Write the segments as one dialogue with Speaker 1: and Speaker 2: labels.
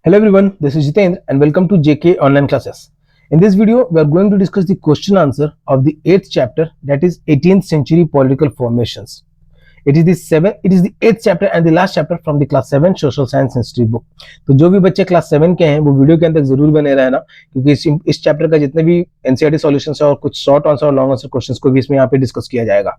Speaker 1: Hello everyone, this is Jitendra and welcome to JK Online Classes. In this video, we are going to discuss the question answer of the 8th chapter, that is 18th century political formations. It is the 8th chapter and the last chapter from the class 7 social science history book. तो जो भी बच्चे class 7 के हैं वो video के अंत तक जरूर बने रहना, क्योंकि इस चैप्टर का जितने भी एनसीईआरटी सॉल्यूशंस है और कुछ शॉर्ट आंसर और लॉन्ग आंसर क्वेश्चंस को भी इसमें यहाँ पे डिस्कस किया जाएगा।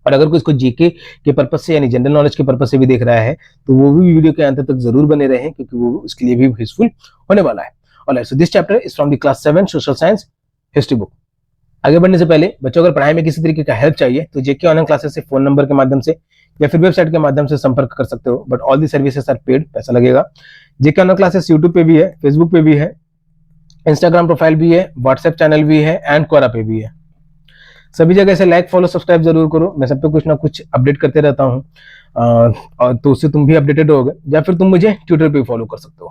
Speaker 1: और अगर कोई इसको जीके के पर्पस से यानी जनरल नॉलेज के पर्पस से भी देख रहा है तो वो भी वीडियो के अंत तक जरूर बने रहें, क्योंकि वो उसके लिए भी यूजफुल होने वाला है। Alright, so this chapter is from the class 7 social science history book. आगे बढ़ने से पहले बच्चों अगर पढ़ाई में किसी तरीके का हेल्प चाहिए तो जेके ऑनलाइन क्लासेस से फोन नंबर के माध्यम से या फिर वेबसाइट के माध्यम से संपर्क कर सकते हो, but all the services are paid, पैसा लगेगा। जेके ऑनलाइन क्लासेस यूट्यूब पे भी है, फेसबुक पे भी है, इंस्टाग्राम प्रोफाइल भी है, व्हाट्सएप चैनल भी है एंड क्वोरा पे भी है। सभी जगह से लाइक फॉलो सब्सक्राइब जरूर करो, मैं सब पे कुछ ना कुछ अपडेट करते रहता हूँ, और तो उससे तुम भी अपडेटेड होगे, या फिर तुम मुझे ट्विटर पे फॉलो कर सकते हो।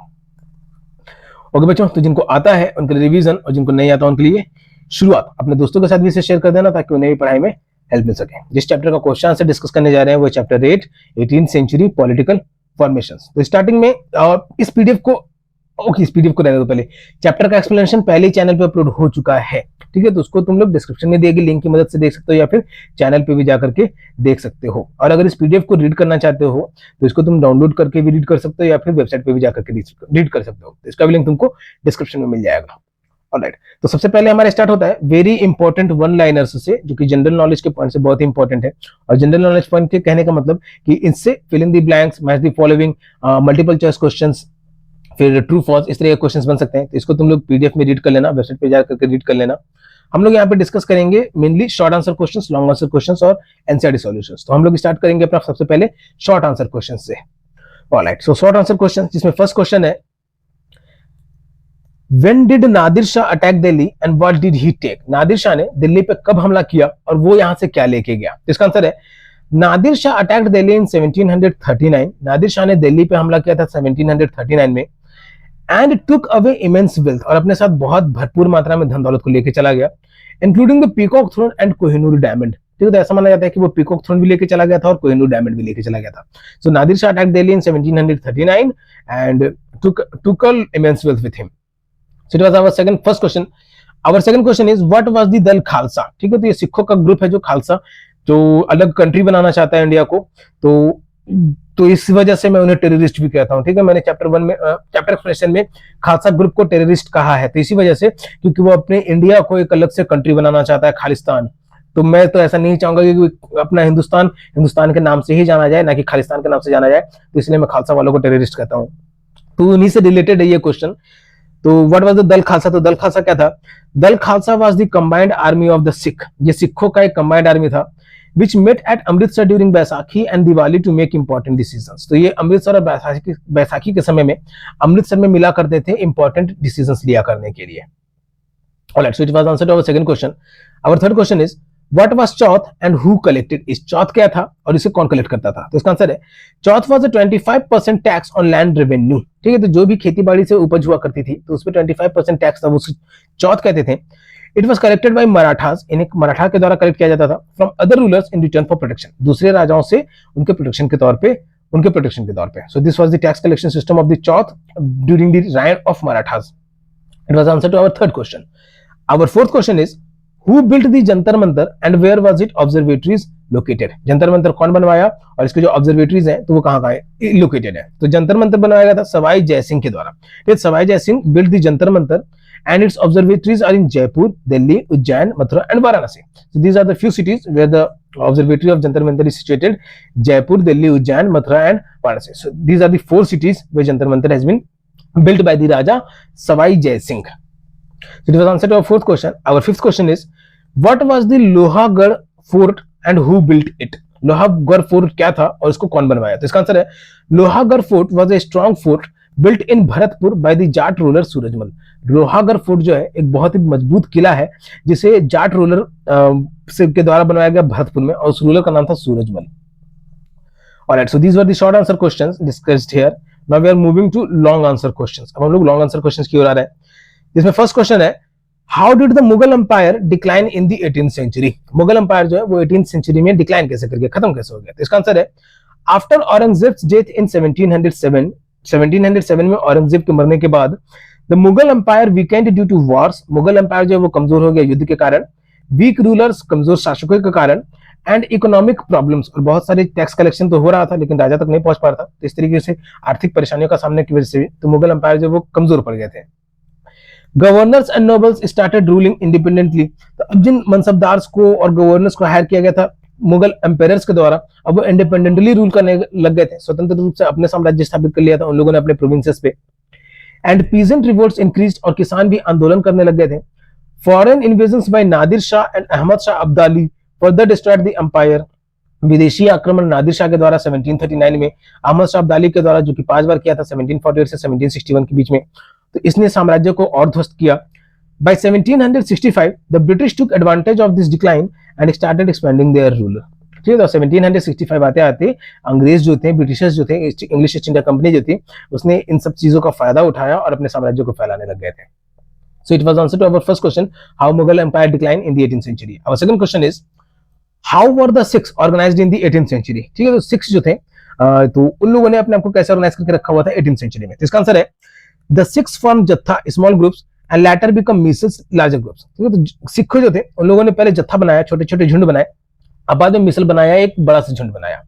Speaker 1: ओके बच्चों, तो जिनको आता है उनके लिए रिवीजन और जिनको नहीं आता उनके लिए शुरुआत। अपने दोस्तों के साथ भी इसे शेयर कर देना ताकि उन्हें भी पढ़ाई में हेल्प मिल सके। जिस चैप्टर का क्वेश्चन आंसर डिस्कस करने जा रहे हैं वो chapter 8 18th century political formations. तो स्टार्टिंग में इस पीडीएफ को रहने दो, पहले चैप्टर का एक्सप्लेनेशन पहले ही चैनल पे अपलोड हो चुका है, ठीक है। तो उसको तुम लोग डिस्क्रिप्शन में दिए गए लिंक की मदद से देख सकते हो या फिर चैनल पे भी जाकर के देख सकते हो। और अगर इस पीडीएफ को रीड करना चाहते हो तो इसको तुम डाउनलोड करके भी रीड कर सकते हो या फिर वेबसाइट पे भी जाकर के रीड कर सकते हो। तो इसका भी लिंक तुमको डिस्क्रिप्शन में मिल जाएगा। ऑलराइट, तो सबसे पहले हमारा स्टार्ट होता है वेरी इंपॉर्टेंट वन लाइनर्स से, जो कि जनरल नॉलेज के पॉइंट से बहुत इंपॉर्टेंट है। और जनरल नॉलेज पॉइंट के कहने का मतलब कि इससे fill in the blanks, match the following, multiple choice questions, फिर ट्रू फॉल्स, इस तरह के क्वेश्चंस बन सकते हैं। तो इसको तुम लोग पीडीएफ में रीड कर लेना, वेबसाइट पे जाकर के रीड कर लेना। हम लोग यहाँ पे डिस्कस करेंगे mainly short answer questions, long answer questions और एनसीईआरटी सॉल्यूशंस। तो हम लोग स्टार्ट करेंगे अपना सबसे पहले शॉर्ट आंसर क्वेश्चन से। Alright, so short answer question, जिसमें फर्स्ट क्वेश्चन है When did Nadir Shah attack Delhi and what did he take? Nadir Shah ने दिल्ली पे कब हमला किया और वो यहां से क्या लेके गया? तो इसका आंसर है Nadir Shah attacked Delhi in 1739। Nadir Shah ने दिल्ली पे हमला किया था 1739 में and took away immense wealth, और अपने साथ बहुत भरपूर मात्रा में धन दौलत को लेके चला गया, including the peacock throne and Kohinoor diamond. ठीक है, तो ऐसा माना जाता है कि वो पीकॉक थ्रोन भी लेके चला गया था और कोहिनूर डायमंड भी लेके चला गया था। So Nadir Shah attacked Delhi in 1739 and took immense wealth with him. So it was our first question. Our second question is what was the दल खालसा? ठीक है, तो ये सिखों का ग्रुप है जो खालसा, जो अलग कंट्री बनाना चाहता है इंडिया को। तो इस वजह से मैं उन्हें टेररिस्ट भी कहता हूँ। ठीक है, मैंने चैप्टर 1 में चैप्टर एक्सप्लेनेशन में खालसा ग्रुप को टेररिस्ट कहा है, तो इसी वजह से, क्योंकि वो अपने इंडिया को एक अलग से कंट्री बनाना चाहता है, खालिस्तान। तो मैं तो ऐसा नहीं चाहूंगा कि अपना हिंदुस्तान के नाम से ही जाना जाए, ना कि खालिस्तान के नाम से जाना जाए। तो इसलिए मैं खालसा वालों को टेररिस्ट कहता हूँ। तो उन्हीं से रिलेटेड है ये क्वेश्चन। तो व्हाट वाज द दल खालसा? तो दल खालसा क्या था? Dal Khalsa was the combined army of the Sikh. ये सिखों का एक कंबाइंड आर्मी था which met at Amritsar during Baisakhi and Diwali to make important decisions. तो ये अमृतसर और बैसाखी के समय में अमृतसर में मिला करते थे इंपॉर्टेंट डिसीजंस लिया करने के लिए। Alright, so it was answer to our second question. Our third question is what was chauth and who collected? इस चौथ क्या था और इसे कौन कलेक्ट करता था? तो इसका आंसर है chauth was a 25% tax on land revenue. ठीक है, तो जो भी खेती बाड़ी से उपज हुआ करती थी तो उसपे 25% टैक्स था, वो चौथ कहते थे। It was collected by Marathas, इन्हें मराठा के द्वारा कलेक्ट किया जाता था from other rulers in return for protection, दूसरे राजाओं से उनके प्रोटेक्शन के तौर पे। So this was the tax collection system of the chauth during the reign of Marathas. It was answer to our third question. Our fourth question is Who built the Jantar Mantar and where was it observatories located? Jantar Mantar कौन बनवाया और इसके जो observatories हैं तो वो कहाँ है लोकेटेड है? तो जंतर मंतर बनाया गया था सवाई जयसिंह के द्वारा। Sawai Jai Singh built the Jantar Mantar and its observatories are in Jaipur, Delhi, Ujjain, Mathura and Varanasi. So these are the few cities where the observatory of Jantar Mantar is situated: Jaipur, Delhi, Ujjain, Mathura and Varanasi. So these are the 4 cities where Jantar Mantar has been built by the Raja Savai Jai Singh. So it was answer to our fourth question. Our fifth question is what was the Lohagarh fort and who built it? Lohagarh fort क्या था और इसको कौन बनवाया? तो इसका answer है Lohagarh fort was a strong fort built in Bharatpur by the Jat ruler Surajmal. Lohagarh fort जो है एक बहुत ही मजबूत किला है जिसे जाट रूलर के द्वारा बनाया गया भरतपुर में, और उस रूलर का नाम था Surajmal. Alright, so these were the short answer questions discussed here. Now we are moving to long answer questions. अब हम लोग long answer questions की ओर आ रहे हैं, जिसमें फर्स्ट क्वेश्चन है how did the Mughal empire decline in the 18th century? Mughal empire जो है वो 18th सेंचुरी में डिक्लाइन कैसे कर गया, खत्म कैसे हो गया? तो इसका आंसर है आफ्टर औरंगजेब्स डेथ इन 1707 1707 में औरंगजेब के मरने के बाद the Mughal empire weakened due to wars, Mughal empire जो है वो कमजोर हो गया युद्ध के कारण, वीक रूलर्स, कमजोर शासकों के कारण, एंड इकोनॉमिक प्रॉब्लम्स, और बहुत सारे टैक्स कलेक्शन तो हो रहा था लेकिन राजा तक नहीं पहुंच पा रहा था, तो इस तरीके से आर्थिक परेशानियों का सामने की वजह से तो मुगल एम्पायर जो वो कमजोर पड़ गए थे। Governors and nobles started ruling independently, तो अब जिन मनसबदार्स को और गवर्नर्स को हायर किया गया था मुगल एम्पायर्स के द्वारा, अब वो इंडिपेंडेंटली रूल करने लग गए थे, स्वतंत्र रूप से अपने साम्राज्य स्थापित कर लिया था उन लोगों ने अपने प्रोविंसेस पे। एंड पीजेंट रिवोल्ट्स इंक्रीज्ड, और किसान भी आंदोलन करने लग गए थे। Foreign invasions by Nadir Shah and Ahmad Shah Abdali further destroyed the empire, विदेशी आक्रमण नादिर शाह के द्वारा 1739 में, अहमद शाह अब्दाली के द्वारा जो कि 5 बार किया था 1748 से 1761 के बीच में, तो इसने साम्राज्य को और ध्वस्त किया। By 1765, the British took advantage of this decline and started expanding their rule. ठीक है, तो 1765 आते आते अंग्रेज जो थे, ब्रिटिशर्स जो थे, इंग्लिश ईस्ट इंडिया कंपनी जो थी, उसने इन सब चीजों का फायदा उठाया और अपने साम्राज्य को फैलाने लग गए थे। So it was answer to our first question, how Mughal Empire declined in the 18th century. Our second question is, how were the Sikhs organized in the 18th century? ठीक है, तो सिक्स जो थे तो उन लोगों ने अपने आप को कैसे ऑर्गेनाइज करके रखा हुआ था 18th सेंचुरी में? तो इसका आंसर है, the Sikhs formed जत्था, small groups, and later become misls, larger groups. तो सिख जो थे उन लोगों ने पहले जत्था बनाया, छोटे छोटे झुंड बनाए, अब बाद में मिसल बनाया, एक बड़ा सा झुंड बनाया।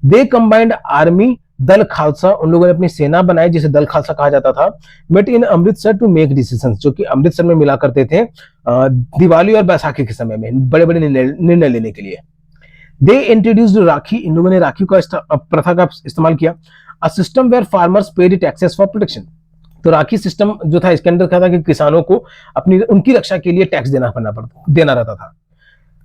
Speaker 1: दे कंबाइंड आर्मी, दल खालसा, उन लोगों ने अपनी सेना बनाई जिसे दल खालसा कहा जाता था। Met in Amritsar to make decisions, जो कि अमृतसर में मिला करते थे दिवाली और बैसाखी के समय में बड़े बड़े निर्णय लेने के लिए। दे इंट्रोड्यूस्ड राखी, इन लोगों ने राखी का प्रथा का इस्तेमाल किया। A system where farmers paid taxes for protection, तो राखी सिस्टम जो था इसके अंदर क्या था कि किसानों को अपनी उनकी रक्षा के लिए टैक्स देना रहता था।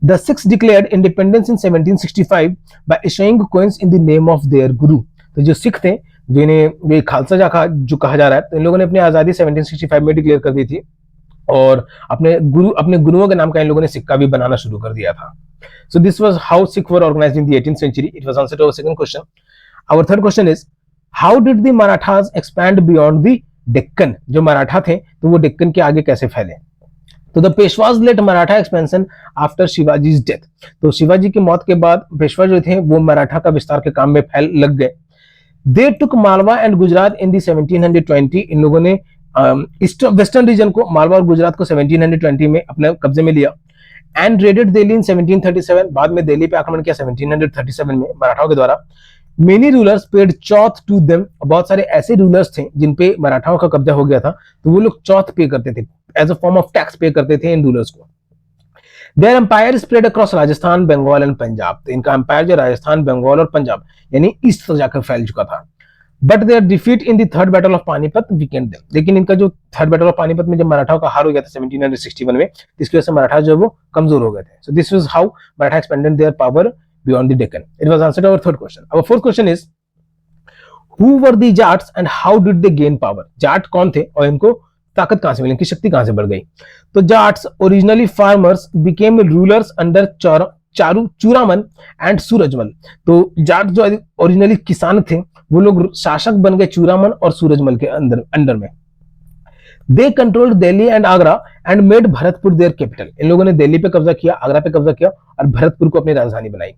Speaker 1: The Sikhs declared independence in 1765 by issuing coins in the name of their guru. तो जो सिख थे, जिन्हें खालसा जो कहा जा रहा है, तो इन लोगों ने अपनी आजादी 1765 में डिक्लेयर कर दी थी और अपने गुरुओं के नाम का इन लोगों ने सिक्का भी बनाना शुरू कर दिया था। So this was how Sikhs were organized in the 18th century. It was answer to our second question. Our third question is, how did the Marathas expand beyond the Deccan? जो मराठा थे तो वो डेक्कन के आगे कैसे फैले? तो the Peshwas led Maratha expansion after Shivaji's death, तो शिवाजी की मौत के बाद पेशवा जो थे वो मराठा का विस्तार के काम में फैल लग गए। दे टुक मालवा एंड गुजरात इन दी 1720, इन लोगों ने ईस्ट वेस्टर्न रीजन को, मालवा और गुजरात को 1720 में अपने कब्जे में लिया। एंड रेडेड दिल्ली इन 1737, बाद में दिल्ली पे आक्रमण किया 1737 में मराठाओं के द्वारा। Many rulers paid chauth to them, बहुत सारे ऐसे रूलर्स थे जिन पे मराठाओं का कब्जा हो गया था, तो वो लोग चौथ पे करते थे, as a form of tax pay करते थे इन रूलर्स को। Their empire spread across Rajasthan, Bengal and Punjab, तो इनका एम्पायर जो राजस्थान, बंगाल और पंजाब यानी ईस्ट तक जाकर फैल चुका था। But their defeat in the third battle of Panipat weakened them, लेकिन इनका जो थर्ड बैटल ऑफ पानीपत में जब मराठाओं का हार हो गया था 1761 में, इसकी वजह से मराठा जो वो कमजोर हो गए थे। सो this was how Maratha expanded their power beyond the Deccan. It was answered to our third question. Our fourth question is, who were the Jats and how did they gain power? Jat कौन थे और इनको ताकत कहां से मिली, इनकी शक्ति कहां से बढ़ गई? तो Jats originally farmers became rulers under Churaman and Surajmal, तो जाट जो ओरिजिनली किसान थे वो लोग शासक बन गए चूरामन और सूरजमल के अंडर में। They controlled Delhi and Agra and made Bharatpur their capital, इन लोगों ने दिल्ली पे कब्जा किया, आगरा पे कब्जा किया और भरतपुर को अपनी राजधानी बनाई।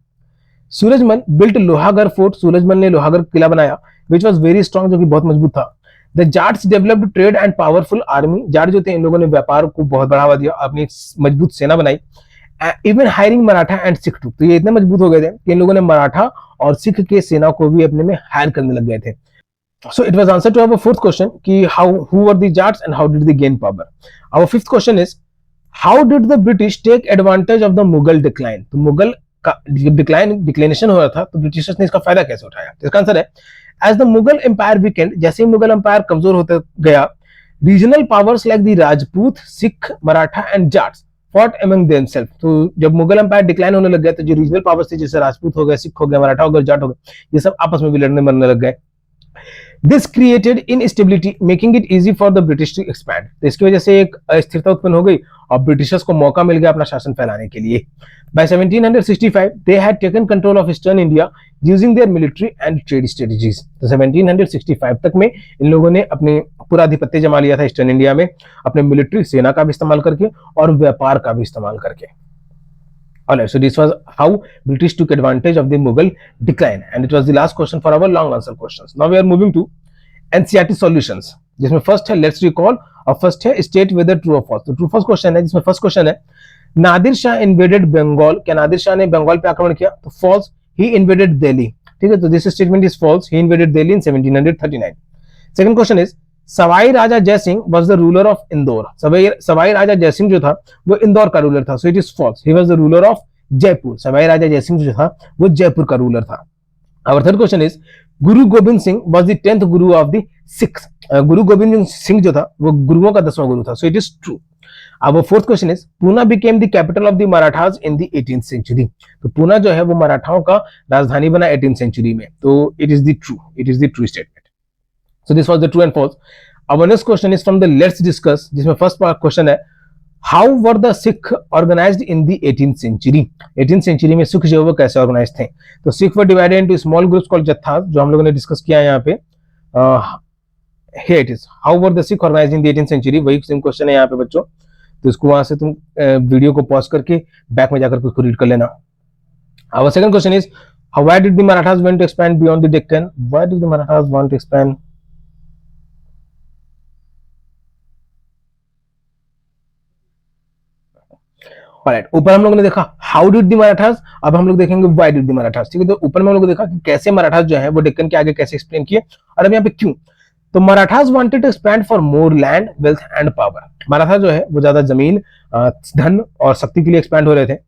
Speaker 1: सूरजमल बिल्ट लोहागढ़ फोर्ट, सूरजमल ने लोहागढ़ किला बनाया, विच वॉज वेरी स्ट्रॉन्ग, जो कि बहुत मजबूत था। The Jats developed trade and powerful army, Jat जो थे इन लोगों ने व्यापार को बहुत बढ़ावा दिया, अपनी मजबूत सेना बनाई। Even hiring Maratha and Sikh troop, तो ये इतने मजबूत हो गए थे कि इन लोगों ने मराठा और सिख के सेना को भी अपने में हायर करने लग गए थे। So it was answer to our fourth question कि who were the Jats and how did they gain power. Our fifth question is, how did the British take advantage of the Mughal decline? तो मुगल का declination हो रहा था तो Britishers ने इसका फायदा कैसे उठाया? इसका आंसर है, as the Mughal Empire weakened, जैसे ही मुगल एम्पायर कमजोर होते गया, regional powers like the Rajput, Sikh, Maratha and Jats fought among themselves. तो जब मुगल एम्पायर डिक्लाइन होने लग गया तो जो रीजनल पावर्स थे, जैसे राजपूत हो गए, सिख हो गए, मराठा हो गए, जाट हो गए, ये सब आपस में भी लड़ने मरने लग गए। This created instability, making it easy for the British to expand. तो इसकी वजह से एक अस्थिरता उत्पन्न हो गई और ब्रिटिशर्स को मौका मिल गया अपना शासन फैलाने के लिए। By 1765, they had taken control of Eastern India using their military and trade strategies. तो 1765 तक में इन लोगों ने अपने पूरा आधिपत्य जमा लिया था ईस्टर्न इंडिया में, अपने मिलिट्री सेना का भी इस्तेमाल करके और व्यापार का भी इस्तेमाल करके। Alright, so this was how British took advantage of the Mughal decline, and it was the last question for our long answer questions. Now we are moving to NCERT solutions, जिसमें फर्स्ट है let's recall और first है state whether true और false. तो true false question है, जिसमें first question है Nadir Shah invaded Bengal, क्या नादिर शाह ने बंगाल पे आक्रमण किया? तो फॉल्स, ही इन्वेडेड दिल्ली। ठीक है, तो this statement is false, he invaded Delhi in 1739। Second question is Sawai Raja Jaisingh was the ruler of Indore, Sawai Raja Jaisingh जो था वो इंदौर का रूलर था, so it is false, he was the ruler of Jaipur, Sawai Raja Jaisingh जो था वो जयपुर का रूलर था। Our third question is Guru Govind Singh was the 10th Guru of the Sikhs, गुरु गोविंद सिंह जो था वो गुरुओं का 10वां गुरु था, so it is true। Our fourth question is Poona became the capital of the Marathas in the 18th century, तो पूना जो है वो मराठाओं का राजधानी बना 18th century में, तो it is the true statement। So this was the true and false। Our next question is from the let's discuss, जिसमें फर्स्ट क्वेश्चन है how were the Sikh organised in the 18th century, 18th century में सिख जो वो कैसे organise थे? तो Sikh were divided into small groups called jathas, जो हम लोगों ने डिस्कस किया यहाँ पे। Here it is how were the Sikh organised in the 18th century, वही सेम क्वेश्चन है यहाँ पे बच्चों, तो इसको वहां से तुम वीडियो को पॉज करके बैक में जाकर उसको रीड कर लेना। Our second question is why did the Marathas want to expand beyond the Deccan, why did the Marathas want to expand? ऊपर हम लोगों ने देखा हाउ डिड द मराठास, अब हम लोग देखेंगे व्हाई डिड द मराठास। ठीक है, तो ऊपर में हम लोगों ने देखा कि कैसे मराठास जो है वो डेक्कन के आगे कैसे एक्सप्लेन किए, और अब यहाँ पे क्यों। तो Marathas wanted to expand for more land wealth and power, Maratha जो है वो ज्यादा जमीन, धन और शक्ति के लिए एक्सपैंड हो रहे थे।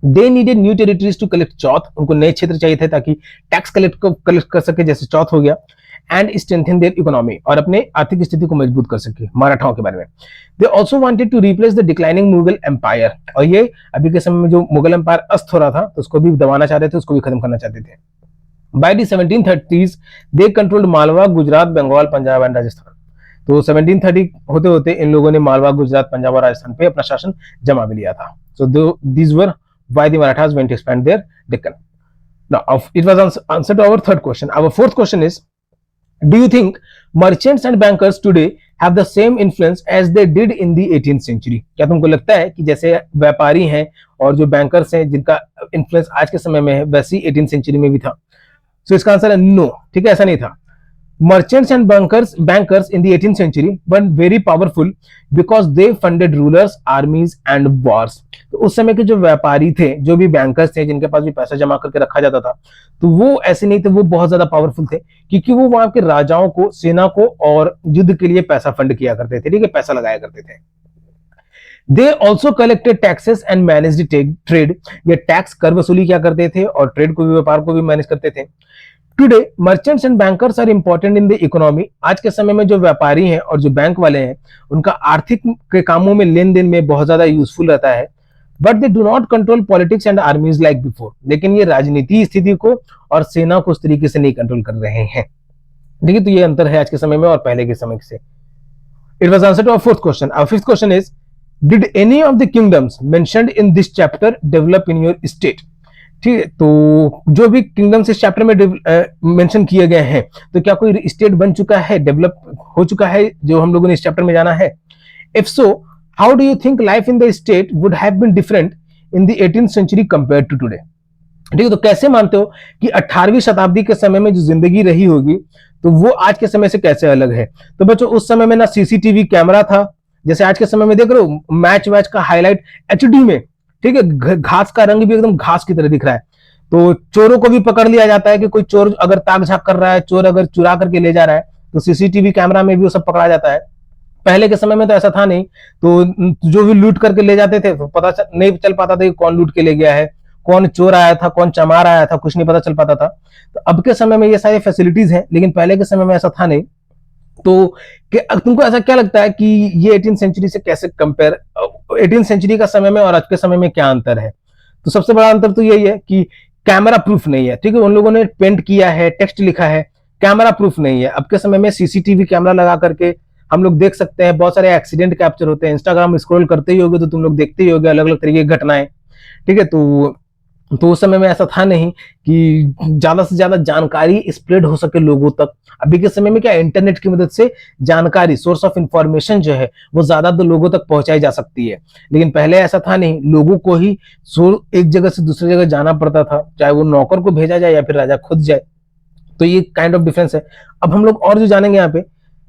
Speaker 1: They needed new territories to collect chauth, उनको नए क्षेत्र चाहिए थे ताकि टैक्स कलेक्ट कर सके, जैसे चौथ हो गया, एंड स्ट्रेंथन देयर इकोनॉमी, और अपने आर्थिक स्थिति को मजबूत कर सके, मराठाओं के बारे में। They also wanted to replace the declining Mughal empire, और ये अभी के समय में जो मुगल एम्पायर अस्त हो रहा था तो उसको भी दबाना चाहते थे, उसको भी खत्म करना चाहते थे। By the 1730s they controlled Malwa, Gujarat, Bengal, Punjab and Rajasthan, तो 1730 होते होते इन लोगों ने मालवा, गुजरात, पंजाब और राजस्थान पे अपना शासन जमा भी लिया था। So these were why the Marathas went to expand their Deccan. Now it was answer to our third question. Our fourth question is do you think merchants and bankers today have the same influence as they did in the 18th century, क्या तुमको लगता है कि जैसे व्यापारी हैं और जो बैंकर्स हैं जिनका इन्फ्लुएंस आज के समय में है वैसी 18th सेंचुरी में भी था? सो इसका आंसर है नो। ठीक है, ऐसा नहीं था। Merchants and bankers in the 18th century were very powerful because they funded rulers, armies and wars। तो उस समय के जो व्यापारी थे, जो भी बैंकर्स थे, जिनके पास भी पैसा जमा करके रखा जाता था, तो वो ऐसे नहीं थे, वो बहुत ज्यादा पावरफुल थे क्योंकि वो वहां के राजाओं को, सेना को और युद्ध के लिए पैसा फंड किया करते थे। ठीक है, पैसा लगाया करते थे। They also collected taxes and managed trade, ये टैक्स कर वसूली क्या करते थे और ट्रेड को भी, व्यापार को भी मैनेज करते थे। Today merchants and bankers are important in the economy, आज के समय में जो व्यापारी हैं और जो बैंक वाले हैं उनका आर्थिक के कामों में, लेन देन में बहुत ज्यादा यूजफुल रहता है। But they do not control politics and आर्मीज like before, लेकिन ये राजनीति स्थिति को और सेना को उस तरीके से नहीं कंट्रोल कर रहे हैं। देखिए, तो ये अंतर है आज के समय में और पहले के समय से। It was answer to our fourth question. Our fifth question is did any of the kingdoms mentioned in this chapter develop in your state? ठीक है, तो जो भी किंगडम्स इस चैप्टर में मेंशन किए गए हैं, तो क्या कोई स्टेट बन चुका है, डेवलप हो चुका है जो हम लोगों ने इस चैप्टर में जाना है? If so how do you think life in the state would have been different in the 18th century compared to today? ठीक है, तो कैसे मानते हो कि 18वीं शताब्दी के समय में जो जिंदगी रही होगी तो वो आज के समय से कैसे अलग है? तो बच्चों, उस समय में ना सीसीटीवी कैमरा था, जैसे आज के समय में देख रहे हो मैच वैच का हाईलाइट एचडी में, ठीक है, घास का रंग भी एकदम घास की तरह दिख रहा है, तो चोरों को भी पकड़ लिया जाता है कि कोई चोर अगर ताक झाक कर रहा है, चोर अगर चुरा करके ले जा रहा है तो सीसीटीवी कैमरा में भी वो सब पकड़ा जाता है। पहले के समय में तो ऐसा था नहीं, तो जो भी लूट करके ले जाते थे तो पता नहीं चल पाता था कि कौन लूट के ले गया है, कौन चोर आया था, कौन चमार आया था, कुछ नहीं पता चल पाता था। तो अब के समय में ये सारी फैसिलिटीज हैं, लेकिन पहले के समय में ऐसा था नहीं। तो तुमको ऐसा क्या लगता है कि ये 18th सेंचुरी से कैसे कंपेयर, 18th सेंचुरी का समय में और आज के समय में क्या अंतर है? तो सबसे बड़ा अंतर तो यही है कि कैमरा प्रूफ नहीं है। ठीक है, उन लोगों ने पेंट किया है, टेक्स्ट लिखा है, कैमरा प्रूफ नहीं है। अब के समय में सीसीटीवी कैमरा लगा करके हम लोग देख सकते हैं, बहुत सारे एक्सीडेंट कैप्चर होते हैं। इंस्टाग्राम स्क्रॉल करते ही होगे तो तुम लोग देखते ही होगे अलग अलग तरीके की घटनाएं। ठीक है, तो उस समय में ऐसा था नहीं कि ज्यादा से ज्यादा जानकारी स्प्रेड हो सके लोगों तक। अभी के समय में क्या, इंटरनेट की मदद से जानकारी, सोर्स ऑफ इंफॉर्मेशन जो है वो ज्यादा लोगों तक पहुंचाई जा सकती है, लेकिन पहले ऐसा था नहीं। लोगों को ही एक जगह से दूसरी जगह जाना पड़ता था, चाहे वो नौकर को भेजा जाए या फिर राजा खुद जाए। तो ये काइंड ऑफ डिफरेंस है। अब हम लोग और जो जानेंगे यहाँ पे,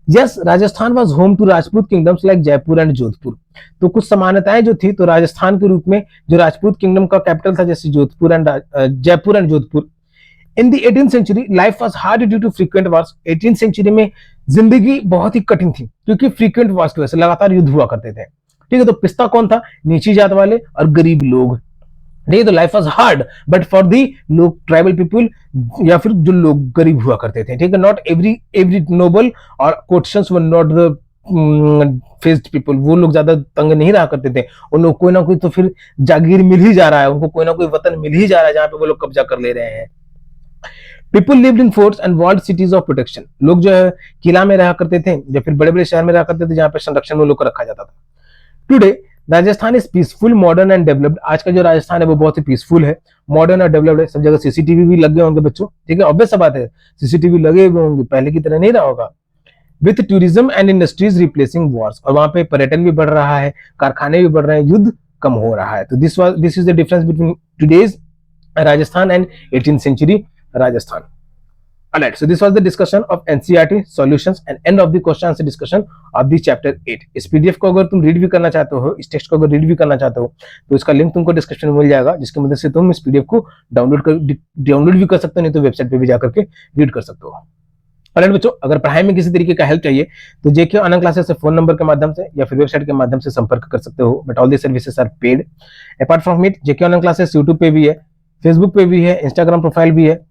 Speaker 1: yes Rajasthan was home to Rajput kingdoms like Jaipur and Jodhpur. तो कुछ समानताएं जो थी, तो राजस्थान के रूप में जो राजपूत किंगडम का कैपिटल था जैसे Jodhpur and Jaipur and Jodhpur. In the 18th century life was hard due to frequent wars. 18th century में जिंदगी बहुत ही कठिन थी क्योंकि फ्रीक्वेंट वार्स की वजह से लगातार युद्ध हुआ करते थे। ठीक है, तो पिस्ता कौन था? नीची जात वाले और गरीब लोग। नहीं, तो life was hard but for the लोग ट्राइबल पीपल या फिर जो लोग गरीब हुआ करते थे। ठीक है, नॉट एवरी नोबल और quotations were not the faced people. वो लोग ज्यादा तंग नहीं रहा करते थे, उन लोग कोई ना कोई तो फिर जागीर मिल ही जा रहा है, उनको कोई ना कोई वतन मिल ही जा रहा है जहां पे वो लोग कब्जा कर ले रहे हैं। People lived in forts and walled cities of protection. लोग जो है किला में रहा करते थे या फिर बड़े बड़े शहर में रहा करते थे जहां पे संरक्षण में लोग को रखा जाता था। Today Rajasthan is peaceful, modern and developed. आज का जो राजस्थान है वो बहुत ही पीसफुल है, मॉडर्न और डेवलप्ड है। सब जगह सीसीटीवी भी लगे होंगे बच्चों। ठीक है, ऑब्वियस सा बात है, सीसीटीवी लगे हुए होंगे, पहले की तरह नहीं रहा होगा। With tourism and industries replacing Wars, और वहां पे पर्यटन भी बढ़ रहा है, कारखाने भी बढ़ रहे हैं, युद्ध कम हो रहा है। तो this is the difference between today's Rajasthan and 18th century Rajasthan. Alright, so this was the discussion of NCERT solutions and end of the question answer discussion of the chapter 8। इस पीडीएफ को अगर तुम रीड भी करना चाहते हो, इस टेक्स्ट को अगर रीड भी करना चाहते हो, तो इसका लिंक तुमको डिस्क्रिप्शन में मिल जाएगा, जिसकी मदद से तुम इस पीडीएफ को डाउनलोड भी कर सकते हो, नहीं तो वेबसाइट पे भी जाकर के रीड कर सकते हो। और बच्चों, अगर पढ़ाई में किसी तरीके का हेल्प चाहिए तो जेके ऑनलाइन क्लासेस से फोन नंबर के माध्यम से या फिर वेबसाइट के माध्यम से संपर्क कर सकते हो, but all the services are paid. Apart from it, JK online classes YouTube पे भी है, फेसबुक पे भी है, इंस्टाग्राम प्रोफाइल भी है,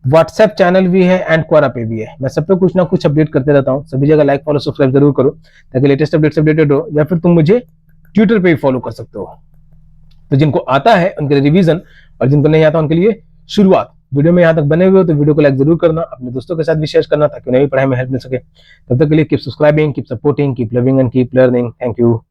Speaker 1: व्हाट्सएप चैनल भी है एंड क्वारा पे भी है। मैं सब पे कुछ ना कुछ अपडेट करते रहता हूँ, सभी जगह लाइक फॉलो सब्सक्राइब जरूर करो ताकि लेटेस्ट अपडेट्स अपडेटेड हो, या फिर तुम मुझे ट्विटर पे भी फॉलो कर सकते हो। तो जिनको आता है उनके लिए रिवीजन और जिनको नहीं आता उनके लिए शुरुआत। वीडियो में यहाँ तक बने हुए हो तो वीडियो को लाइक जरूर करना, अपने दोस्तों के साथ भी शेयर करना ताकि उन्हें भी पढ़ाई में हेल्प मिल सके। तब तक के लिए keep subscribing, keep supporting, keep loving and keep learning. Thank you.